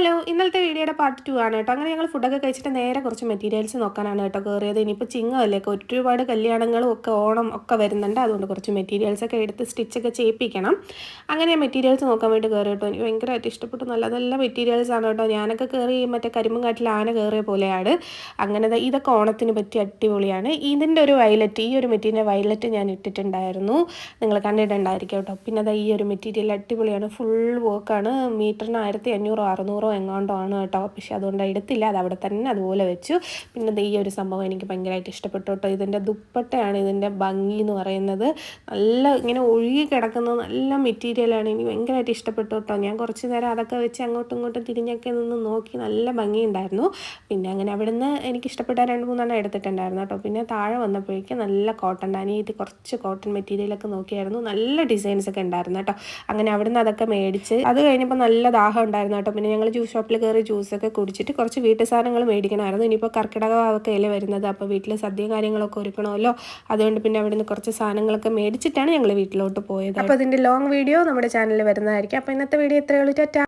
Hello, ഇന്നലത്തെ വീഡിയോയുടെ part 2 ആണ് കേട്ടോ. അങ്ങനെ ഞങ്ങൾ ഫുഡൊക്കെ കഴിച്ചിട്ട് നേരെ കുറച്ച് മെറ്റീരിയൽസ് നോക്കാനാണ് കേട്ടോ കയറിയത്. ഇനിയിപ്പോൾ ചിങ്ങമല്ലേ, ഒരുപാട് കല്യാണങ്ങളും ഒക്കെ ഓണം ഒക്കെ വരുന്നുണ്ട്. അതുകൊണ്ട് കുറച്ച് മെറ്റീരിയൽസൊക്കെ എടുത്ത് സ്റ്റിച്ചൊക്കെ ചെയ്യിപ്പിക്കണം. അങ്ങനെ മെറ്റീരിയൽസ് നോക്കാൻ വേണ്ടി കയറി കേട്ടോ. എനിക്ക് ഭയങ്കരമായിട്ട് ഇഷ്ടപ്പെട്ടു. നല്ല നല്ല മെറ്റീരിയൽസ് ആണ് കേട്ടോ. ഞാനൊക്കെ കയറി മറ്റേ കരിമ്പുംകാട്ടിൽ ആന കയറിയ പോലെയാണ്. അങ്ങനെ ഇതൊക്കെ ഓണത്തിന് പറ്റി അടിപൊളിയാണ്. ഇതിൻ്റെ ഒരു വയലറ്റ്, ഈ ഒരു മെറ്റീരിയൽ വയലറ്റ് ഞാൻ ഇട്ടിട്ടുണ്ടായിരുന്നു, നിങ്ങൾ കണ്ടിട്ടുണ്ടായിരിക്കും കേട്ടോ. പിന്നെ ഈ ഒരു മെറ്റീരിയൽ അടിപൊളിയാണ്, ഫുൾ വർക്കാണ്. മീറ്ററിന് 1500 600 എങ്ങാണ്ടോ ആണ് കേട്ടോ. പക്ഷെ അതുകൊണ്ട് എടുത്തില്ല, അത് അവിടെ തന്നെ അതുപോലെ വെച്ചു. പിന്നെ ഈ ഒരു സംഭവം എനിക്ക് ഭയങ്കരമായിട്ട് ഇഷ്ടപ്പെട്ടു കേട്ടോ. ഇതിൻ്റെ ദുപ്പട്ടയാണ് ഇതിൻ്റെ ഭംഗി എന്ന് പറയുന്നത്. നല്ല ഇങ്ങനെ ഒഴുകി കിടക്കുന്ന നല്ല മെറ്റീരിയലാണ്. എനിക്ക് ഭയങ്കരമായിട്ട് ഇഷ്ടപ്പെട്ടു കേട്ടോ. ഞാൻ കുറച്ച് നേരം അതൊക്കെ വെച്ച് അങ്ങോട്ടും ഇങ്ങോട്ടും തിരിഞ്ഞൊക്കെ നിന്ന് നോക്കി, നല്ല ഭംഗിയുണ്ടായിരുന്നു. പിന്നെ അങ്ങനെ അവിടെ നിന്ന് എനിക്ക് ഇഷ്ടപ്പെട്ട 2-3 എടുത്തിട്ടുണ്ടായിരുന്നു കേട്ടോ. പിന്നെ താഴെ വന്നപ്പോഴേക്കും നല്ല കോട്ടൺ, അനിയത്തി കുറച്ച് കോട്ടൺ മെറ്റീരിയലൊക്കെ നോക്കിയായിരുന്നു. നല്ല ഡിസൈൻസ് ഒക്കെ ഉണ്ടായിരുന്നു കേട്ടോ. അങ്ങനെ അവിടെ നിന്ന് അതൊക്കെ മേടിച്ച് അത് കഴിഞ്ഞപ്പോൾ നല്ല ദാഹം ഉണ്ടായിരുന്നു കേട്ടോ. പിന്നെ ഞങ്ങൾ ജ്യൂസ് ഷോപ്പിൽ കയറി ജ്യൂസൊക്കെ കുടിച്ചിട്ട് കുറച്ച് വീട്ടു സാധനങ്ങൾ മേടിക്കണമായിരുന്നു. ഇനിയിപ്പോൾ കർക്കിടകമൊക്കെ അല്ലേ വരുന്നത്, അപ്പോൾ വീട്ടിൽ സദ്യ കാര്യങ്ങളൊക്കെ ഒരുക്കണമല്ലോ. അതുകൊണ്ട് പിന്നെ അവിടെ നിന്ന് കുറച്ച് സാധനങ്ങളൊക്കെ മേടിച്ചിട്ടാണ് ഞങ്ങൾ വീട്ടിലോട്ട് പോയത്. അപ്പോൾ ഇതിൻ്റെ ലോങ് വീഡിയോ നമ്മുടെ ചാനലിൽ വരുന്നതായിരിക്കും. അപ്പോൾ ഇന്നത്തെ വീഡിയോ ഇത്രയേ ഉള്ളൂ. ടാറ്റാ.